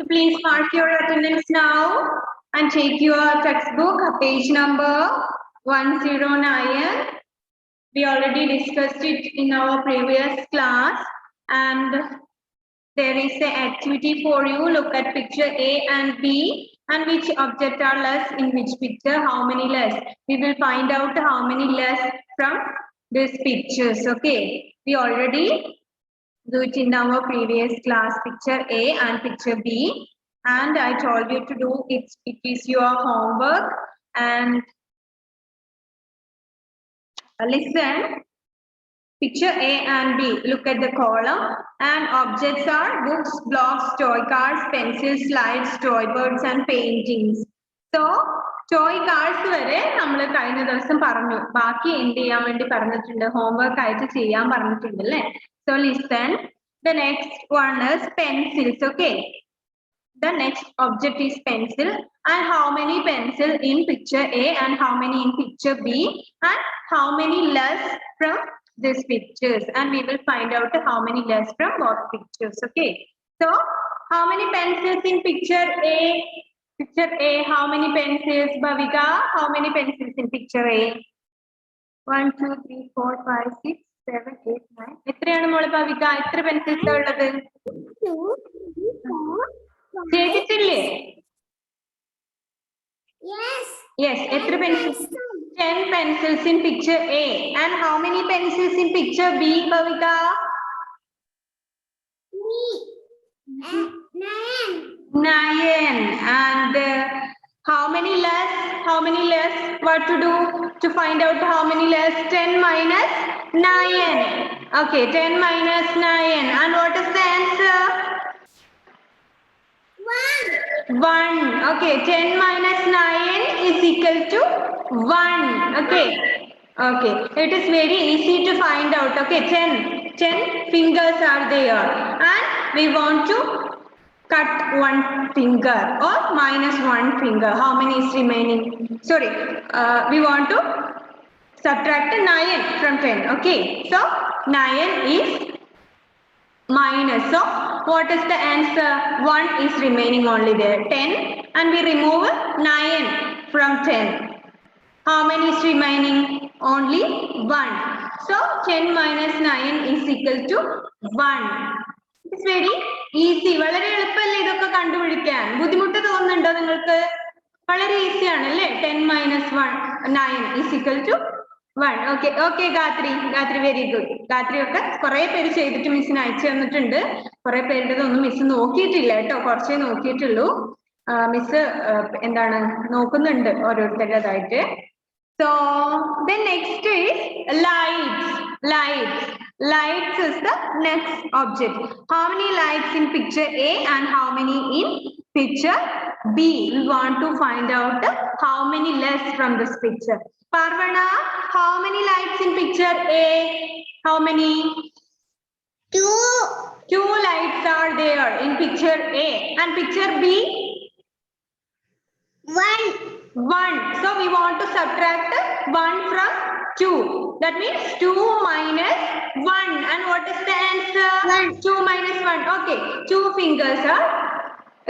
So please mark your attendance now and take your textbook, page number 109. We already discussed it in our previous class, and there is an activity for you. Look at picture A and B and which object are less in which picture, how many less. We will find out how many less from these pictures. Okay, we already do it in our previous class, picture A and picture B, and I told you to do it. It is your homework, and listen. Picture A and B. Look at the column, and objects are books, blocks, toy cars, pencils, slides, toy birds, and paintings. So, toy cars vare nammal kayina divasam paranju. Baaki endu cheyan vendi paranjittunde, homework aayittu cheyan paranjittunde alle. So listen. The next one is pencils. Okay. The next object is pencil, and how many pencil in picture A and how many in picture B, and how many less from these pictures, and we will find out how many less from both pictures. Okay, so how many pencils in picture A? Picture A, how many pencils? Bhavika, how many pencils in picture A? 1 2 3 4 5 6 7 8 9. എത്രയാണ് മോളെ ഭവിക? എത്ര pencils ഉള്ളത്? 2 ചെയ്തിട്ടില്ലേ? Yes. Yes, എത്ര pencils? 10 pencils in picture A. And how many pencils in picture B, Bhavika? 9. And how many less? How many less? What to do to find out how many less? 10 minus 9. Okay, 10 minus 9. And what is the answer? 1. Okay, 10 minus 9 is equal to 1. Okay. Okay, it is very easy to find out. Okay, 10 fingers are there, and we want to cut 1 finger or minus 1 finger. How many is remaining? Sorry, we want to subtract 9 from 10. Okay, so 9 is minus. So what is the answer? 1 is remaining only there, 10, and we remove 9 from 10. How many is remaining? Only 1. So 10 minus 9 is equal to 1. It's very easy. വളരെ എളുപ്പമല്ലേ ഇതൊക്കെ കണ്ടുപിടിക്കാൻ? ബുദ്ധിമുട്ട് തോന്നുന്നുണ്ടോ നിങ്ങൾക്ക്? വളരെ easy ആണല്ലേ? 10 minus 9 is equal to 1. Okay, okay, Gayatri, very good. Gayatri ഒക്കെ കുറെ പേര് ചെയ്തിട്ട് മിസ്സിന് അയച്ചു തന്നിട്ടുണ്ട്. കുറെ പേരുടെ ഒന്നും മിസ് നോക്കിയിട്ടില്ല കേട്ടോ, കുറച്ചേ നോക്കിയിട്ടുള്ളൂ. മിസ് എന്താണ് നോക്കുന്നുണ്ട് ഓരോരുത്തരുടേതായിട്ട്. So the next is lights. Lights is the next object. How many lights in picture A and how many in picture B? We want to find out how many less from this picture. Parvana, how many lights in picture A? How many? 2 lights are there in picture A. And picture B? 1. So we want to subtract 1 from 2. That means 2 minus 1. And what is the answer? 2 minus 1. Okay, 2 fingers are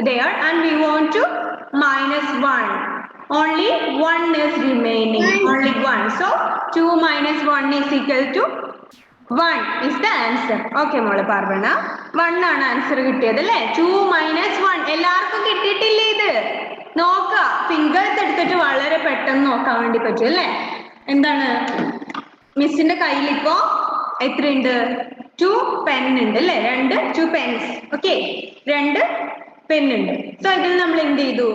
there, and we want to minus 1. Only 1 is remaining. Only 1. So 2 minus 1 is equal to 1 is the answer. Okay, മോളെ പാർവണ, 1 ആണ് answer കിട്ടിയത് അല്ലേ? 2 minus 1. എല്ലാവർക്കും കിട്ടിയിട്ടില്ലേ ഇത്? നോക്ക, fingers എടുത്തിട്ട് വളരെ പെട്ടെന്ന് നോക്കാൻ വേണ്ടി പറ്റും അല്ലേ? എന്താണ് മിസ്സിന്റെ കയ്യിൽ ഇപ്പോ എത്രയുണ്ട്? 2 പെൻ ഉണ്ട് അല്ലേ? 2 പെൻസ്. ഓക്കെ, 2 പെൻ ഉണ്ട്. സോ ഇതിൽ നമ്മൾ എന്ത് ചെയ്തു?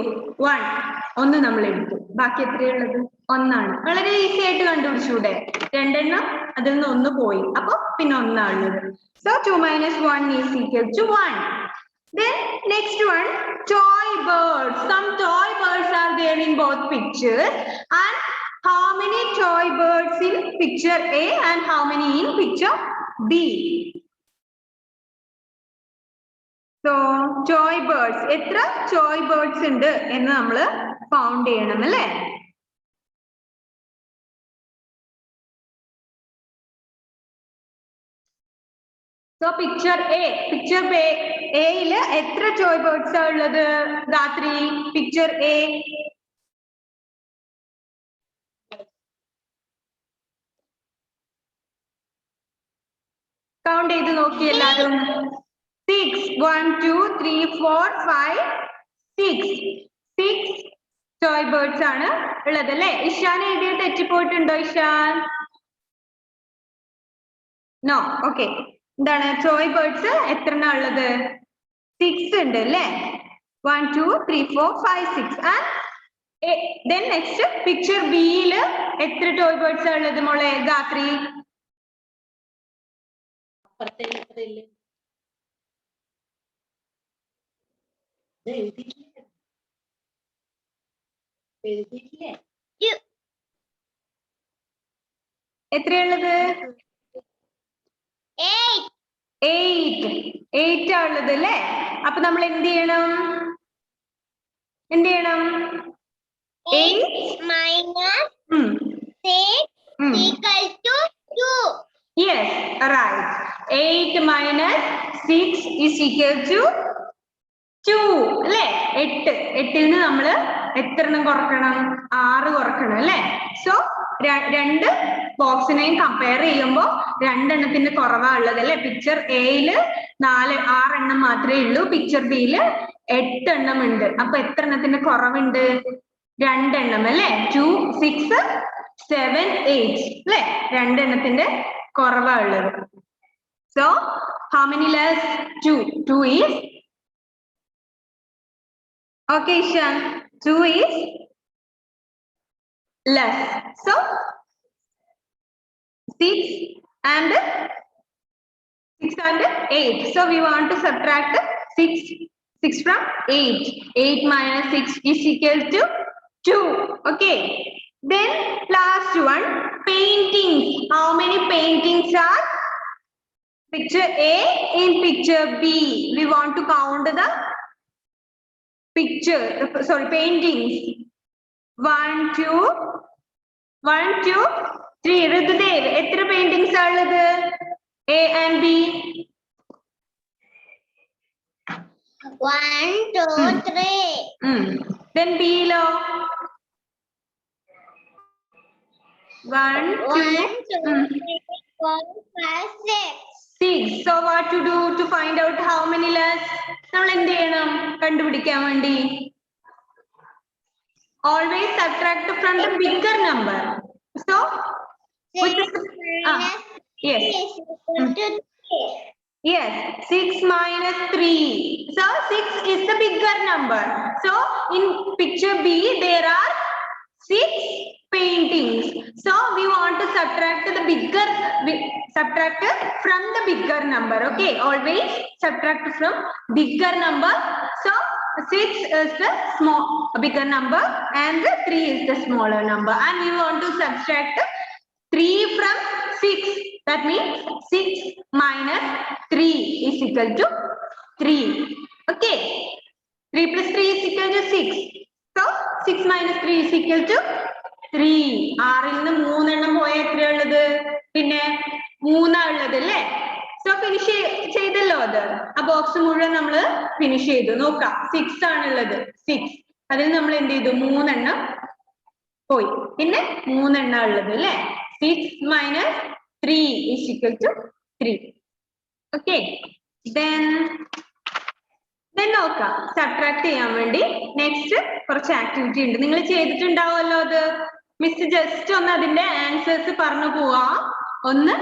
1 നമ്മൾ എടുത്തു. ബാക്കി എത്രയുള്ളത്? 1 ആണ്. വളരെ ഈസി ആയിട്ട് കണ്ടുപിടിച്ചൂടെ? 2 എണ്ണം അതിൽ നിന്ന് 1 പോയി, അപ്പൊ പിന്നെ 1 ആണുള്ളത്. So 2 minus 1 is equal to 1. Then next one, toy birds. Some toy birds are there in both pictures. And how many toy birds in picture A and how many in picture B? So toy birds. എത്ര toy birds ഉണ്ട് എന്ന് നമ്മൾ found ചെയ്യണം അല്ലേ? So picture എയിൽ എത്ര ചോയ് birds ആ ഉള്ളത് ഗാത്രി? പിക്ചർ എ കൗണ്ട് ചെയ്ത് നോക്കി എല്ലാരും. 6 1 2 3 4 5 6 ചോയ് ബേർഡ്സ് ആണ് ഉള്ളത് അല്ലെ? ഇഷാൻ എഴുതിയ തെറ്റിപ്പോയിട്ടുണ്ടോ ഇഷാൻ? നോ. ഓക്കെ. എന്താണ് ചോയ് ബേർഡ്സ് എത്ര ഉള്ളത്? 6 ഉണ്ട് അല്ലേ? 1 2 3 4 5 6 ആൻഡ് then next പിക്ചർ ബിയിൽ എത്ര ചോയ് ബേർഡ്സ് ഉള്ളത് മോളെ ഗാത്രി? എത്രയുള്ളത്? 8 ആ ഉള്ളത് അല്ലേ? അപ്പൊ നമ്മൾ എന്ത് ചെയ്യണം? 8 minus 6 equal to 2. Yes, right. 8 minus 6 is equal to 2 അല്ലേ? 8. 8ൽ നിന്ന് നമ്മൾ എത്ര എണ്ണം കുറക്കണം? 6 കുറക്കണം അല്ലേ? സോ രണ്ട് ബോക്സിനെയും കമ്പയർ ചെയ്യുമ്പോൾ രണ്ടെണ്ണത്തിന്റെ കുറവാ ഉള്ളത് അല്ലെ? പിക്ചർ എയില് 6 എണ്ണം മാത്രമേ ഉള്ളൂ, പിക്ചർ ബിയില് 8 എണ്ണം ഉണ്ട്. അപ്പൊ എത്ര എണ്ണത്തിന്റെ കുറവുണ്ട്? 2 എണ്ണം അല്ലെ? 2 6 7 8 അല്ലെ? 2 എണ്ണത്തിന്റെ കുറവാ ഉള്ളത്. So how many less? 2. 2 is okay Ishan, 2 is less. So 6 and 8. So we want to subtract 6 from 8. 8 minus 6 is equal to 2. Okay. Then last one, paintings. How many paintings are picture A in picture B? We want to count the paintings. 1 2 3. Ridhudev, എത്ര paintings are ഉള്ളത്? A and B? 1 2 3. Then B lo? 1 2 3 4 5 6. 6. So what to do to find out how many less? നമ്മൾ എന്ത് ചെയ്യണം കണ്ടുപിടിക്കാൻ വേണ്ടി? Always subtract from the bigger number. So yes. Yes, 6 minus 3. So 6 is the bigger number. So in picture B there are 6 paintings. So we want to subtract from the bigger number. Okay, always subtract from bigger number. So 6 is the bigger number and 3 is the smaller number, and we want to subtract 3 from 6. That means 6 minus 3 is equal to 3. Okay, 3 plus 3 is equal to 6. So 6 minus 3 is equal to 3. 6ൽ നിന്ന് 3 എണ്ണം പോയ എത്രയാ ഉള്ളത്? പിന്നെ 3 ആ ഉള്ളത് അല്ലേ? So finish ചെയ്തല്ലോ അത്. ആ ബോക്സ് മുഴുവൻ നമ്മൾ ഫിനിഷ് ചെയ്തു. നോക്കാം, 6 ആണുള്ളത്. 6 അതിൽ നമ്മൾ എന്ത് ചെയ്തു? 3 എണ്ണം പോയി, പിന്നെ 3 എണ്ണം ഉള്ളത് അല്ലേ? 6 minus 3 is equal to 3. Okay, then നോക്കാം സബ്ട്രാക്ട് ചെയ്യാൻ വേണ്ടി. നെക്സ്റ്റ് കുറച്ച് ആക്ടിവിറ്റി ഉണ്ട്, നിങ്ങൾ ചെയ്തിട്ടുണ്ടാവുമല്ലോ അത്. മിസ് ജസ്റ്റ് ഒന്ന് അതിന്റെ ആൻസേഴ്സ് പറഞ്ഞു പോവാ, ഒന്ന്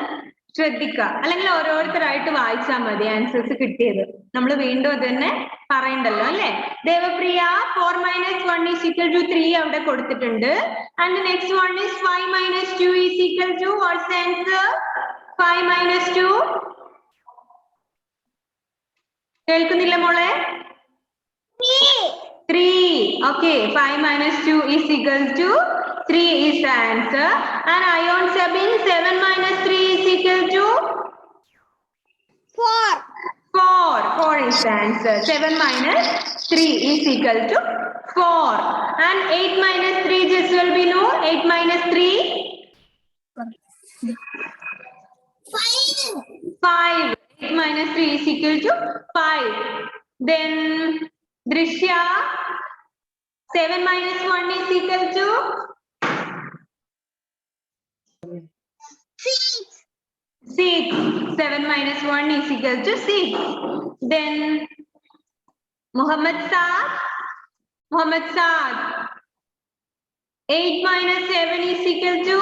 ശ്രദ്ധിക്കുക. അല്ലെങ്കിൽ ഓരോരുത്തരായിട്ട് വായിച്ചാൽ മതി ആൻസേഴ്സ് കിട്ടിയത്. നമ്മൾ വീണ്ടും അത് തന്നെ പറയണ്ടല്ലോ അല്ലെ? Devapriya 4 minus 1 is equal to 3 അവിടെ കൊടുത്തിട്ടുണ്ട്. And the next one is 5 minus 2 is equal to, what's the answer? 5 minus 2 കേൾക്കുന്നില്ല മോളെ? 3. Okay, 5 minus 2 is equal to 3 is the answer. And Ayon Sabin, 7 minus 3 is equal to 4. 4 is the answer. 7 minus 3 is equal to 4. And 8 minus 3 just will be no. 8 minus 3? 5. minus 3 is equal to 5. Then Drishya, 7 minus 1 is equal to 6. 7 minus 1 is equal to 6. Then Muhammad Saad, 8 minus 7 is equal to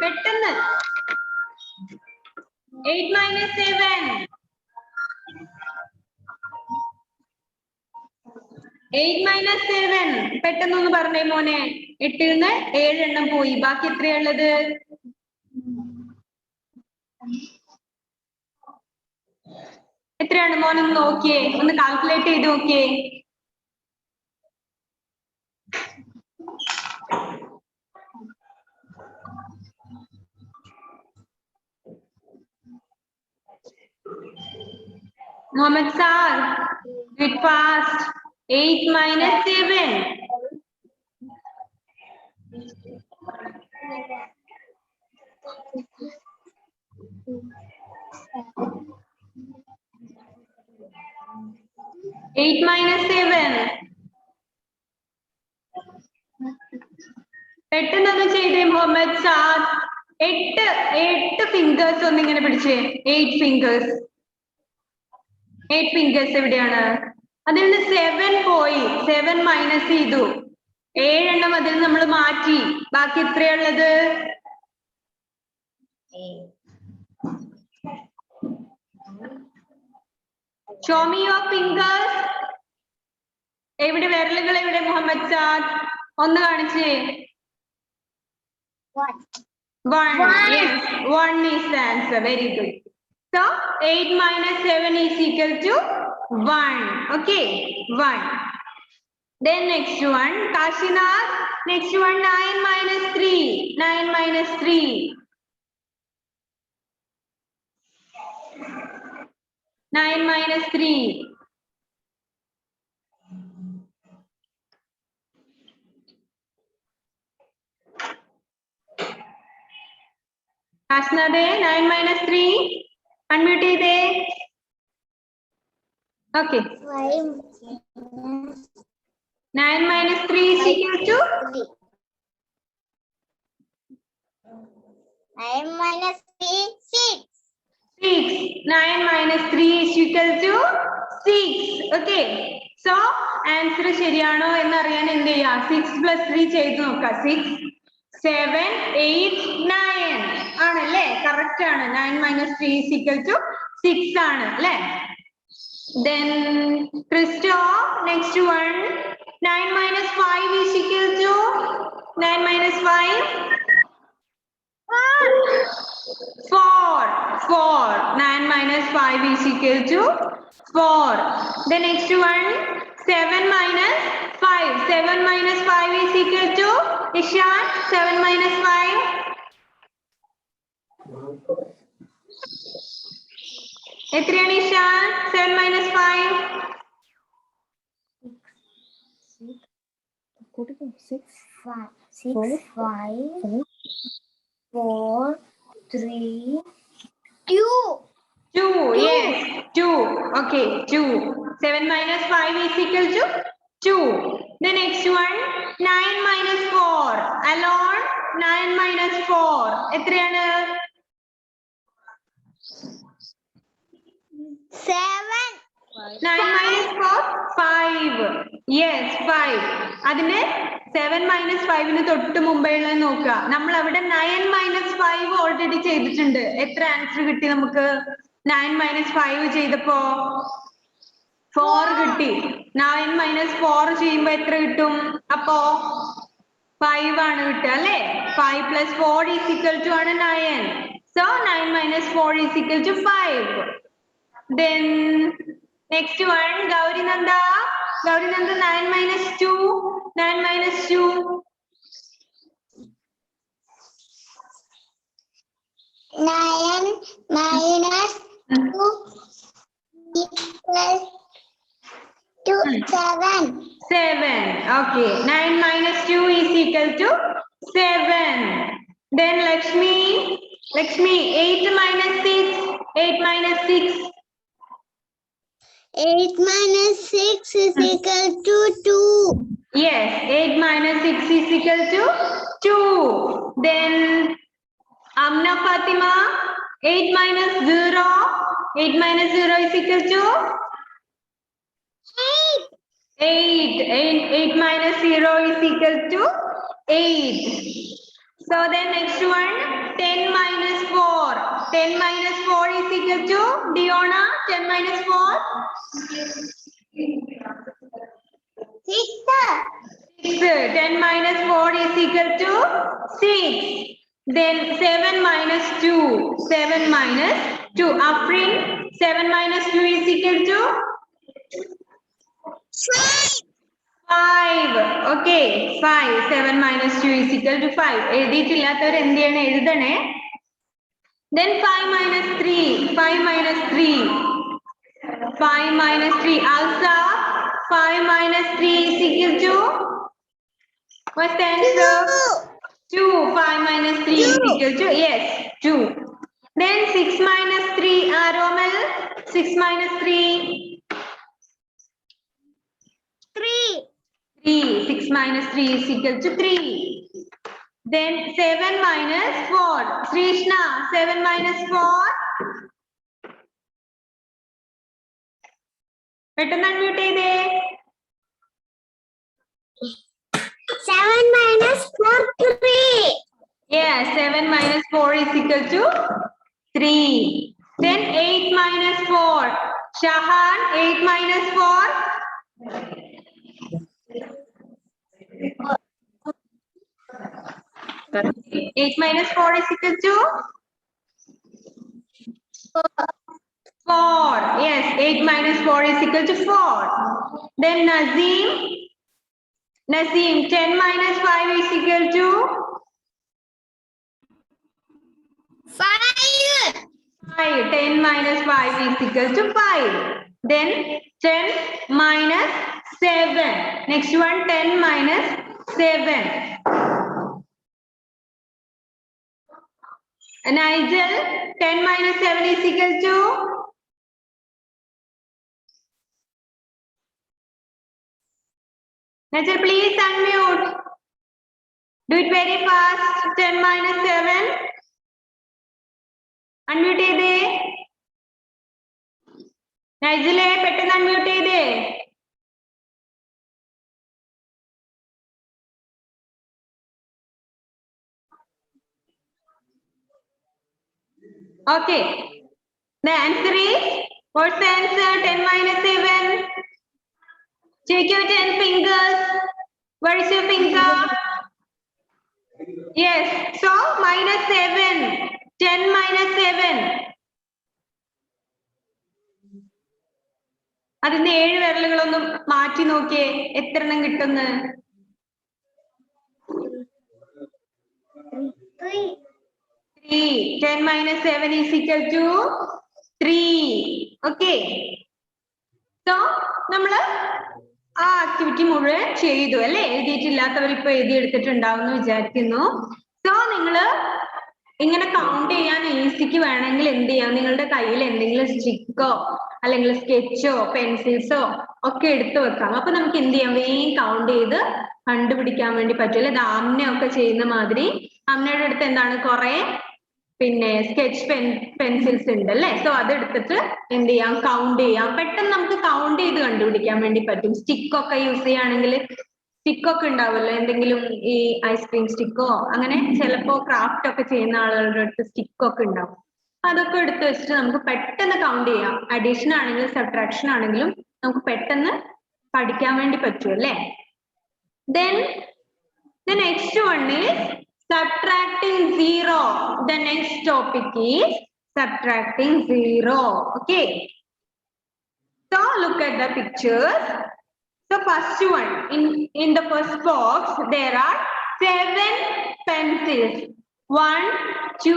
പെട്ടെന്ന് 8 minus 7. 8 minus 7. പെട്ടെന്നൊന്ന് പറഞ്ഞേ മോനെ. 8 ന്ന് 7 എണ്ണം പോയി. ബാക്കി എത്രയുള്ളത്? എത്രയാണ് മോനൊന്ന് നോക്കിയേ. ഒന്ന് കാൽക്കുലേറ്റ് ചെയ്ത് നോക്കിയേ. Mohammed Saad, do it fast. 8 minus 7. 8 minus 7. പെട്ടെന്നൊന്ന് ചെയ്തേ മുഹമ്മദ് സാദ്. 8 ഫിംഗേഴ്സ് ഒന്ന് ഇങ്ങനെ പിടിച്ചേ. 8 ഫിംഗേഴ്സ്. 8 ഫിംഗേഴ്സ് എവിടെയാണ്? അതിൽ നിന്ന് 7 പോയി. 7 മൈനസ് ചെയ്തു. 7 എണ്ണം അതിൽ നമ്മൾ മാറ്റി. ബാക്കി എത്രയുള്ളത്? Show me your fingers. എവിടെ വിരലുകൾ എവിടെ മുഹമ്മദ് സാദ്? ഒന്ന് കാണിച്ചേ. 1. Yes, 1 is the answer. Very good. So 8 minus 7 is equal to 1. Okay, 1. Then next one, Kashinath. Next one, 9 minus 3. 9 minus 3. 9 minus 3. Kashinath, 9 minus 3. Unmute ചെയ്തേ. Okay. 9 minus 3 is equal to 9 minus 3, 6. 6. 9 minus 3 is equal to 6. Okay. So answer ശരിയാണോ എന്ന് അറിയാൻ എന്ത് ചെയ്യാം? 6 plus 3 ചെയ്ത് നോക്കാം. 6, 7, 8, 9 ആണല്ലേ? Correct ആണ്. 9 minus 3 is equal to 6 ആണ് അല്ലേ? Then Christo, next one, 9 minus 5 is equal to 9 minus 5. 4. 9 minus 5 is equal to 4. The next one, 7 minus 5. 7 minus 5 is equal to Ishan. 7 minus 5. എത്രയാണ് Ishan? 7 minus 5. 6, 5, 4, 3, 2. 2. Yes, 2. Okay, 2. 7 minus 5 is equal to 2. The next one, 9 minus 4. Alone, 9 minus 4. എത്രയാണ്? 7. 9 minus 4, 5. Yes, 5. അതിന് 7 minus 5 തൊട്ട് മുമ്പേയുള്ള നോക്കുക. നമ്മൾ അവിടെ 9 minus 5 already ചെയ്തിട്ടുണ്ട്. എത്ര answer കിട്ടി നമുക്ക്? 9 minus 5 ചെയ്തപ്പോ 4 കിട്ടി. 9 minus 4 ചെയ്യുമ്പോ എത്ര കിട്ടും? അപ്പോ 5 ആണ് കിട്ടുക അല്ലേ? 5 plus 4 is equal to ആണ് 9. So 9 minus 4 is equal to 5. Then next one, Gauri Nanda. 9 minus 2. 9 minus 2. 9 minus 2 equals to 7. 7. Okay. 9 minus 2 is equal to 7. Then Lakshmi, 8 minus 6. 8 minus 6. 8 minus 6 is equal to 2. Yes, 8 minus 6 is equal to 2. Then Amna Fatima, 8 minus 0. 8 minus 0 is equal to 8. 8 minus 0 is equal to 8. So then next one, 10 minus 4. 10 minus 4 is equal to Diona. 10 minus 4. 6. 10 minus 4 is equal to 6. Then 7 minus 2. 7 minus 2. Afrin, 7 minus 2 is equal to 5. Okay, 5. 7 minus 2 is equal to 5. എഴുതിയിട്ടില്ലാത്തവർ എന്ത് ചെയ്യണം? എഴുതണേ. Then 5 minus 3. 5 minus 3. 5 minus 3. Alsa, 5 minus 3 is equal to? What's the answer? 2. 5 minus 3 is equal to? Yes, 2. Then 6 minus 3. Romel, 6 minus 3. 3. 3. 6 minus 3 is equal to 3. Then 7 minus 4. Srishna, 7 minus 4. പെട്ടെന്ന് unmute ചെയ്തേ. 7 minus 4, 3. Yeah, 7 minus 4 is equal to 3. Then 8 minus 4. Shahan, 8 minus 4. 8 minus 4 is equal to 4. Yes, 8 minus 4 is equal to 4. Then Nazim, 10 minus 5 is equal to 5. 5. 10 minus 5 is equal to 5. Then 10 minus 7. Next one, 10 minus 7. Nigel, 10 minus 7 is equal to? Nigel, please unmute. Do it very fast. 10 minus 7. Unmute ചെയ്തേ. നൈജിലെ പെട്ടെന്ന് unmute ചെയ്തേ. Okay. The answer is, what's the answer? 10 minus 7. Take your 10 fingers. Where is your finger? Yes. So minus 7. 10 minus 7. അതിന്റെ 7 വിരലുകളൊന്നും മാറ്റി നോക്കിയേ, എത്ര എണ്ണം കിട്ടുന്നു? 3. 3. 10 minus 7 is equal to 3. Okay. So നമ്മള് ആ ആക്ടിവിറ്റി മുഴുവൻ ചെയ്തു അല്ലെ? എഴുതിയിട്ടില്ലാത്തവർ ഇപ്പൊ എഴുതിയെടുത്തിട്ടുണ്ടാവും എന്ന് വിചാരിക്കുന്നു. സോ നിങ്ങള് ഇങ്ങനെ കൗണ്ട് ചെയ്യാൻ ഈസിക്ക് വേണമെങ്കിൽ എന്ത് ചെയ്യാം? നിങ്ങളുടെ കയ്യിൽ എന്തെങ്കിലും സ്റ്റിക്കോ അല്ലെങ്കിൽ സ്കെച്ചോ പെൻസിൽസോ ഒക്കെ എടുത്തു വെക്കാം. അപ്പൊ നമുക്ക് എന്ത് ചെയ്യാം? വേഗം കൗണ്ട് ചെയ്ത് കണ്ടുപിടിക്കാൻ വേണ്ടി പറ്റും അല്ലെ? ആംനയൊക്കെ ചെയ്യുന്ന മാതിരി. ആംനയുടെ അടുത്ത് എന്താണ് കുറെ പിന്നെ സ്കെച്ച് പെൻസിൽസ് ഉണ്ട് അല്ലെ? സോ അതെടുത്തിട്ട് എന്ത് ചെയ്യാം? കൗണ്ട് ചെയ്യാം. പെട്ടെന്ന് നമുക്ക് കൗണ്ട് ചെയ്ത് കണ്ടുപിടിക്കാൻ വേണ്ടി പറ്റും. സ്റ്റിക്കൊക്കെ യൂസ് ചെയ്യുകയാണെങ്കിൽ സ്റ്റിക്കൊക്കെ ഉണ്ടാവുമല്ലോ, എന്തെങ്കിലും ഈ ഐസ്ക്രീം സ്റ്റിക്കോ അങ്ങനെ ചിലപ്പോ ക്രാഫ്റ്റ് ഒക്കെ ചെയ്യുന്ന ആളുകളുടെ അടുത്ത് സ്റ്റിക്കൊക്കെ ഉണ്ടാവും. അതൊക്കെ എടുത്ത് വെച്ചിട്ട് നമുക്ക് പെട്ടെന്ന് കൗണ്ട് ചെയ്യാം. അഡീഷൻ ആണെങ്കിലും സബ്ട്രാക്ഷൻ ആണെങ്കിലും നമുക്ക് പെട്ടെന്ന് പഠിക്കാൻ വേണ്ടി പറ്റും അല്ലേ? Then the next one is subtracting 0. The next topic is subtracting 0. Okay. So look at the pictures. So first one, in the first box there are 7 pencils. 1, 2.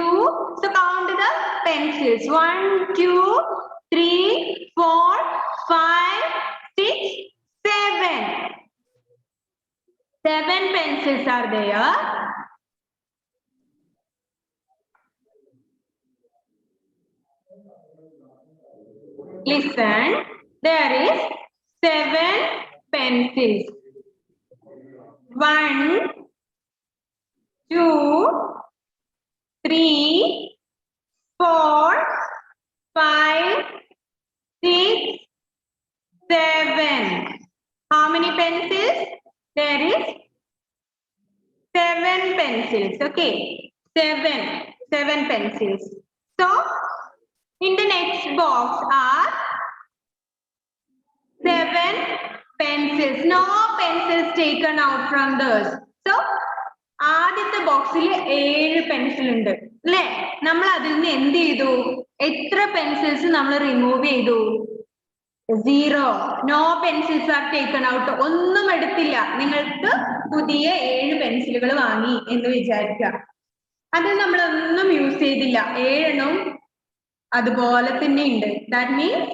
So count the pencils. 1, 2, 3, 4, 5, 6, 7. 7 pencils are there. Listen, there is 7 pencils. 1, 2, 3, 4, 5, 6, 7. How many pencils? There is 7 pencils. Okay, 7 pencils. So, in the next box are 7 pencils. No pencils taken out from those. So, ആദ്യത്തെ ബോക്സിൽ 7 pencil ഉണ്ട് അല്ലെ? നമ്മൾ അതിൽ നിന്ന് എന്ത് ചെയ്തു? എത്ര പെൻസിൽസ് നമ്മൾ റിമൂവ് ചെയ്തു? 0. No pencils are taken out. ഒന്നും എടുത്തില്ല. നിങ്ങൾക്ക് പുതിയ 7 പെൻസിലുകൾ വാങ്ങി എന്ന് വിചാരിക്കുക. അതിൽ നമ്മൾ ഒന്നും യൂസ് ചെയ്തില്ല. 7 എണ്ണവും അതുപോലെ തന്നെ ഉണ്ട്. ദാറ്റ് മീൻസ്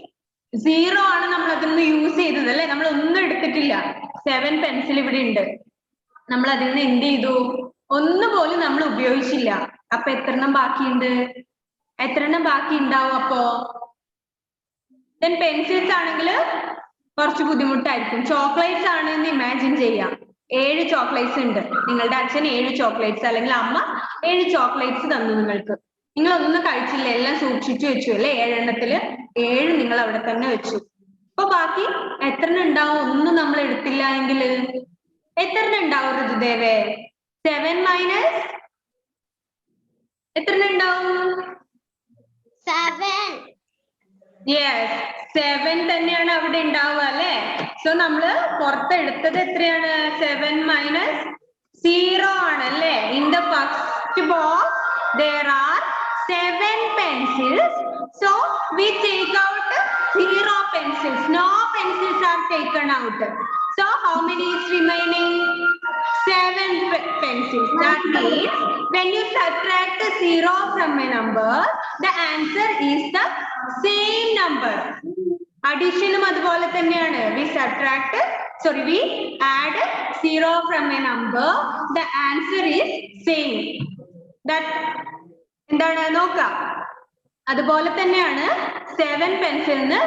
0 ആണ് നമ്മൾ അതിൽ നിന്ന് യൂസ് ചെയ്തത് അല്ലെ? നമ്മൾ ഒന്നും എടുത്തിട്ടില്ല. 7 പെൻസിൽ ഇവിടെ ഉണ്ട്. നമ്മൾ അതിൽ നിന്ന് എന്ത് ചെയ്തു? ഒന്നുപോലും നമ്മൾ ഉപയോഗിച്ചില്ല. അപ്പൊ എത്രണ്ണം ബാക്കിയുണ്ട്? എത്രണ്ണം ബാക്കി ഉണ്ടാവും അപ്പോ? പെൻസിൽസ് ആണെങ്കിൽ കുറച്ച് ബുദ്ധിമുട്ടായിരിക്കും. ചോക്ലേറ്റ്സ് ആണ് എന്ന് ഇമാജിൻ ചെയ്യാം. 7 ചോക്ലേറ്റ്സ് ഉണ്ട്. നിങ്ങളുടെ അച്ഛൻ 7 ചോക്ലേറ്റ്സ് അല്ലെങ്കിൽ അമ്മ 7 ചോക്ലേറ്റ്സ് തന്നു നിങ്ങൾക്ക്. നിങ്ങൾ ഒന്നും കഴിച്ചില്ല, എല്ലാം സൂക്ഷിച്ചു വെച്ചു അല്ലെ? 7 എണ്ണത്തില് 7 നിങ്ങൾ അവിടെ തന്നെ വെച്ചു. അപ്പൊ ബാക്കി എത്രണ്ണം ഉണ്ടാവും? ഒന്നും നമ്മൾ എടുത്തില്ല എങ്കിൽ എത്രണ്ണം ഉണ്ടാവും ഋതുദേവേ? 7 മൈനസ് എത്രണ്ണം ഉണ്ടാവും? 7. യെസ്, 7 തന്നെയാണ് അവിടെ ഉണ്ടാവുക അല്ലെ? സോ നമ്മള് പുറത്തെടുത്തത് എത്രയാണ്? 7 മൈനസ് 0 ആണ് അല്ലെ? In the first box there are 7 pencils. So we take out 0 pencils. No pencils are taken out. So how many is remaining? 7 pencils. That means when you subtract 0 from a number, the answer is the same number. Addition അതുപോലെ തന്നെയാണ്. We add 0 from a number. The answer is same. That എന്താണ് നോക്കാം. അതുപോലെ തന്നെയാണ് 7 പെൻസിലിന്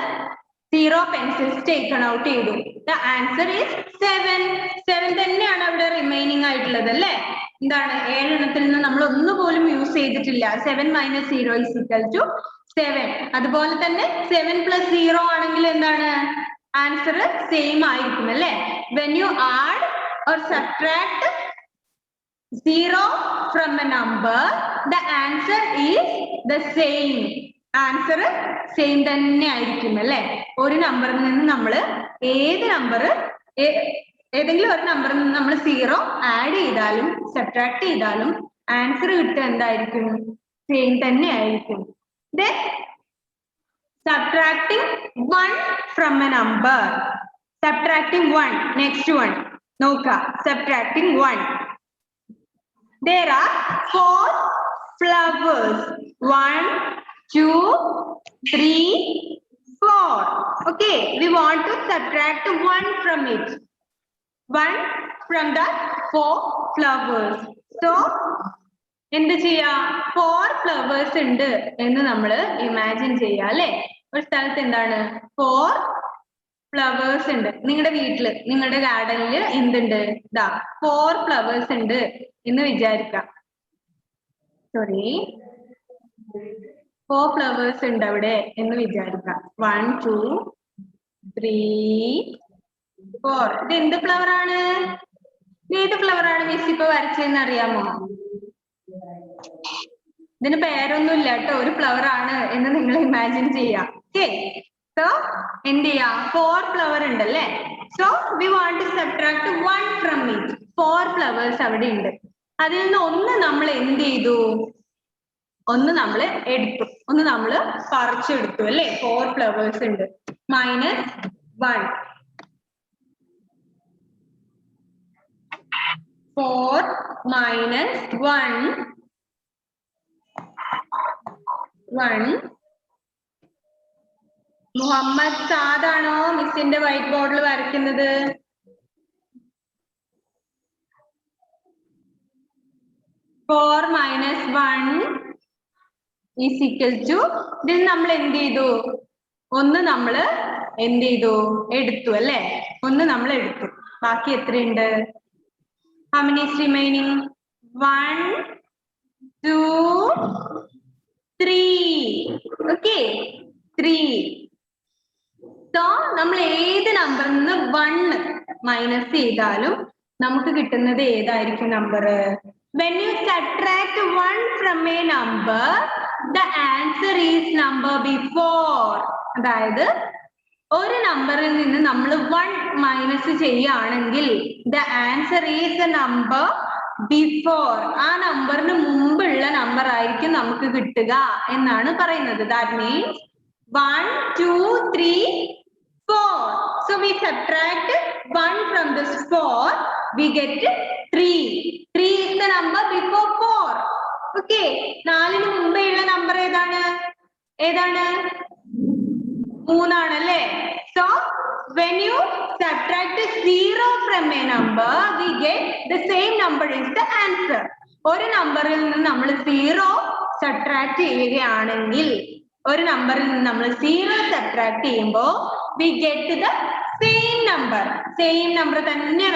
0 pencils taken out ചെയ്തു. The answer is 7. 7 തന്നെയാണ് അവിടെ remaining ആയിട്ടുള്ളത് അല്ലെ? എന്താണ്? 7 എണ്ണത്തിൽ നിന്ന് നമ്മൾ ഒന്നുപോലും യൂസ് ചെയ്തിട്ടില്ല. 7 മൈനസ് 0 is equal to 7. അതുപോലെ തന്നെ 7 പ്ലസ് 0 ആണെങ്കിൽ എന്താണ്? ആൻസർ സെയിം ആയിരിക്കും അല്ലെ? When you add or subtract 0 from a number, the answer is the same. Answer same തന്നെ ആയിരിക്കും അല്ലെ? ഒരു നമ്പറിൽ നിന്ന് നമ്മൾ ഏതെങ്കിലും ഒരു നമ്പറിൽ നിന്ന് നമ്മൾ 0 ആഡ് ചെയ്താലും സബ്ട്രാക്ട് ചെയ്താലും ആൻസർ കിട്ടുക എന്തായിരിക്കും? സെയിം തന്നെ ആയിരിക്കും. Then subtracting 1 from a number. Subtracting 1. Next one. നോക്കാം. Subtracting 1. There are 4 flowers. 1, 2, 3, 4. Okay, we want to subtract 1 from it. 1 from the 4 flowers. So, എന്ത് ചെയ്യാ? 4 flowers ഉണ്ട് എന്ന് നമ്മൾ ഇമാജിൻ ചെയ്യാം അല്ലെ? ഒരു സ്ഥലത്ത് എന്താണ്? 4 flowers ഉണ്ട്. നിങ്ങളുടെ വീട്ടില്, നിങ്ങളുടെ ഗാർഡനിൽ എന്തുണ്ട്? 4 flowers ഉണ്ട് എന്ന് വിചാരിക്കാം. 4 flowers ഉണ്ട് അവിടെ എന്ന് വിചാരിക്കാം. 1, 2, 3, 4. ഇത് എന്ത് ഫ്ലവർ ആണ്? ഏത് ഫ്ലവർ ആണ് മിസ് ഇപ്പൊ വരച്ചതെന്ന് അറിയാമോ? ഇതിന് പേരൊന്നും ഇല്ല കേട്ടോ. ഒരു ഫ്ലവർ ആണ് എന്ന് നിങ്ങൾ ഇമാജിൻ ചെയ്യാം. ഓക്കെ, സോ എന്ത് ചെയ്യാം? 4 ഫ്ലവർ ഉണ്ടല്ലേ? So we want to subtract 1 from it. 4 flowers അവിടെ ഉണ്ട്. അതിൽ നിന്ന് ഒന്ന് നമ്മൾ എന്ത് ചെയ്തു? ഒന്ന് നമ്മൾ എടുത്തു, ഒന്ന് നമ്മൾ പറിച്ചെടുത്തു അല്ലെ? 4 ഫ്ലവേഴ്സ് ഉണ്ട്. -1. 4 minus 1. 1. മുഹമ്മദ് സാദാണോ മിസ്സിന്റെ വൈറ്റ് ബോർഡിൽ വരയ്ക്കുന്നത്? -4 - 1 ഈസ് ഈക്വൽ ടു ഇതിൽ നമ്മൾ എന്ത് ചെയ്തു? ഒന്ന് നമ്മൾ എന്ത് ചെയ്തു? എടുത്തു അല്ലേ? ഒന്ന് നമ്മൾ എടുത്തു. ബാക്കി എത്രയുണ്ട്? How many is remaining? 1, 2, 3. Okay, 3. So നമ്മൾ ഏത് നമ്പറിൽ നിന്ന് 1 മൈനസ് ചെയ്താലും നമുക്ക് കിട്ടുന്നത് ഏതായിരിക്കും number? When you subtract 1 from a number, the answer is number before. അതായത് ഒരു നമ്പറിൽ നിന്ന് നമ്മൾ 1 മൈനസ് ചെയ്യുകയാണെങ്കിൽ the answer is the number before. ആ നമ്പറിന് മുമ്പുള്ള നമ്പർ ആയിരിക്കും നമുക്ക് കിട്ടുക എന്നാണ് പറയുന്നത്. That means 1, 2, 3, 4. So we subtract 1 from this 4, we get 3. 3 is the number before 4. Okay, 4ന് മുമ്പേയുള്ള number ഏതാണ്? 3 ആണല്ലേ? So when you subtract 0 from a number, we get the same number is the answer. ഒരു നമ്പറിൽ നിന്ന് നമ്മൾ 0 സബ്ട്രാക്ട് ചെയ്യുകയാണെങ്കിൽ, ഒരു നമ്പറിൽ നിന്ന് നമ്മൾ 0 സബ്ട്രാക്ട് ചെയ്യുമ്പോൾ we get the same number. Same number തന്നെ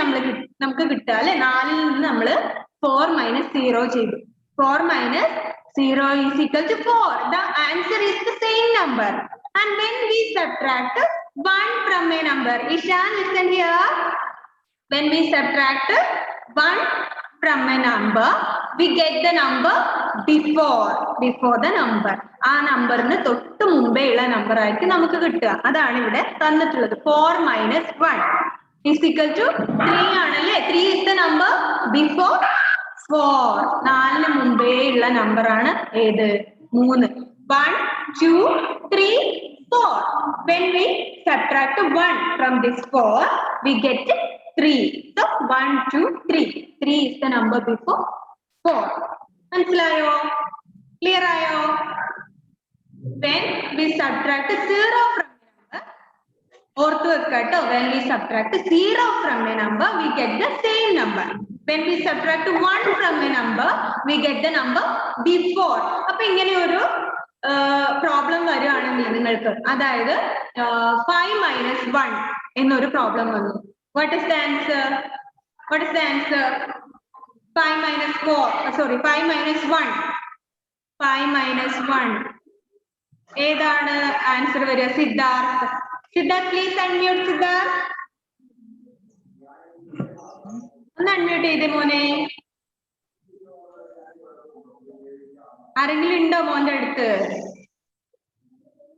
നമുക്ക് കിട്ടുക അല്ലെ? 4ൽ നിന്ന് നമ്മൾ 4 minus 0 ചെയ്തു. 4 minus 0 is equal to 4. The answer is the same number. And when we subtract 1 from a number, Ishan, listen here. When we subtract 1 from a number, we get the number before the number. ആ നമ്പറിന് തൊട്ട് മുമ്പേ ഉള്ള number ആയിരിക്കും നമുക്ക് കിട്ടുക. അതാണ് ഇവിടെ തന്നിട്ടുള്ളത്. 4 minus 1 is equal to 3 ആണല്ലേ? 3 is the number before 4. 4ന് മുമ്പേ ഉള്ള നമ്പർ ആണ് ഏത്? 3. 1, 2, 3, 4. When we subtract 1 from this 4, we get 3. So 1, 2, 3. 3 is the number before 4. മനസ്സിലായോ? ക്ലിയർ ആയോ? When we subtract 0 from a number, ഓർത്ത് വെക്കാട്ടോ, when we subtract 0 from a number, we get the same number. When we subtract 1 from a number, we get the number before. അപ്പൊ ഇങ്ങനെ ഒരു problem വരുവാണെങ്കിൽ നിങ്ങൾക്ക്, അതായത് 5 minus 1 എന്നൊരു problem വന്നു. What is the answer? 5 minus 4. Sorry, 5 minus 1. 5 minus 1. ഏതാണ് answer വരിക? Siddharth, please unmute. സിദ്ധാർത്ഥ് ഒന്ന് അൺമ്യൂട്ട് ചെയ്തേ മോനെ. ആരെങ്കിലും ഉണ്ടോ മോന്റെ അടുത്ത്?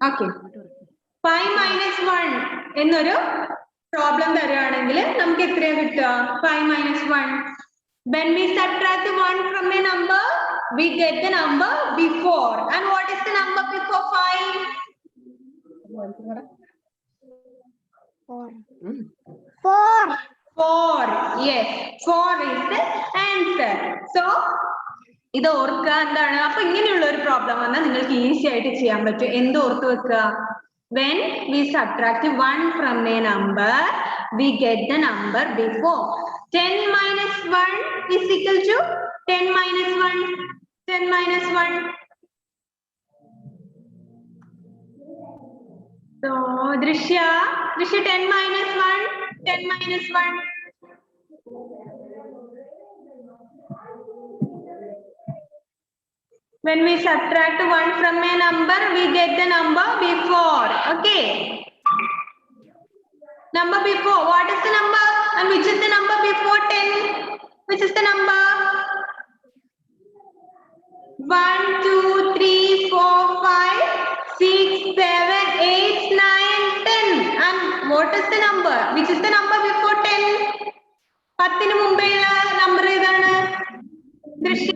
ഓക്കെ, 5 minus 1 എന്നൊരു പ്രോബ്ലം തരുവാണെങ്കിൽ നമുക്ക് എത്രയാ കിട്ടുക? 5 minus 1. When we subtract 1 from a number, we get the number before. And what is the number before 5? 4. Yes, 4 is the answer. So ഇത് ഓർക്കുക എന്താണ്? അപ്പൊ ഇങ്ങനെയുള്ള ഒരു പ്രോബ്ലം വന്നാൽ നിങ്ങൾക്ക് ഈസി ആയിട്ട് ചെയ്യാൻ പറ്റും. എന്ത് ഓർത്ത് വെക്കുക? When we subtract 1 from a number, we get the number before. 10 minus 1 is equal to 10 minus 1. 10 minus 1. So Drishya, 10 minus 1. 10 minus 1. When we subtract 1 from a number, we get the number before. Okay. Number before. What is the number? And which is the number before 10? Which is the number? 1, 2, 3, 4, 5, 6, 7, 8, 9, 10. And what is the number? Which is the number before 10? 10ന് മുമ്പേയുള്ള number ഏതാണ്? ദൃശ്യ,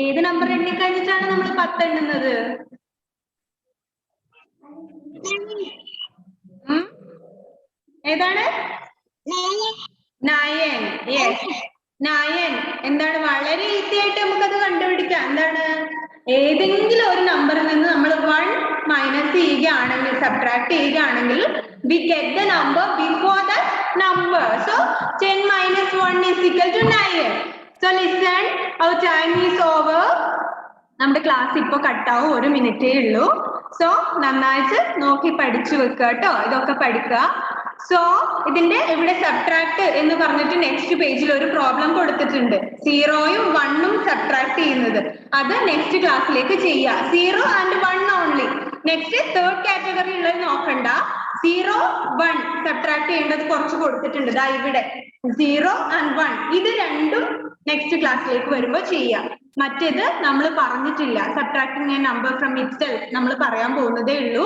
ഏത് number എണ്ണി കഴിഞ്ഞിട്ടാണ് നമ്മൾ 10 എണ്ണുന്നത്? ഏതാണ്? 9. Yes, 9. എന്താണ്? വളരെ easy ആയിട്ട് നമുക്കത് കണ്ടുപിടിക്കാം. എന്താണ്? ഏതെങ്കിലും ഒരു നമ്പറിൽ നിന്ന് നമ്മൾ 1 മൈനസ് ചെയ്യുകയാണെങ്കിൽ, സബ്ട്രാക്ട് ചെയ്യുകയാണെങ്കിൽ, we get the number before that number. So 10 minus 1 is equal to 9. So listen, our time is over. നമ്മുടെ ക്ലാസ് ഇപ്പൊ കട്ടാവും, 1 മിനിറ്റേ ഉള്ളൂ. സോ നന്നായിട്ട് നോക്കി പഠിച്ചു വെക്കുക കേട്ടോ, ഇതൊക്കെ പഠിക്കുക. സോ ഇതിന്റെ ഇവിടെ സബ്ട്രാക്ട് എന്ന് പറഞ്ഞിട്ട് നെക്സ്റ്റ് പേജിൽ ഒരു പ്രോബ്ലം കൊടുത്തിട്ടുണ്ട്. 0ഉം 1ഉം സബ്ട്രാക്ട് ചെയ്യുന്നത്, അത് നെക്സ്റ്റ് ക്ലാസ്സിലേക്ക് ചെയ്യുക. 0 and 1 only. Next third category ഉള്ളത് നോക്കണ്ട. 0, 1 സബ്ട്രാക്ട് ചെയ്യേണ്ടത് കുറച്ച് കൊടുത്തിട്ടുണ്ട്. ദാ ഇവിടെ 0 and 1 ഇത് രണ്ടും നെക്സ്റ്റ് ക്ലാസ്സിലേക്ക് വരുമ്പോൾ ചെയ്യാം. മറ്റേത് നമ്മൾ പറഞ്ഞിട്ടില്ല. Subtracting A number from itself നമ്മൾ പറയാൻ പോകുന്നതേ ഉള്ളൂ.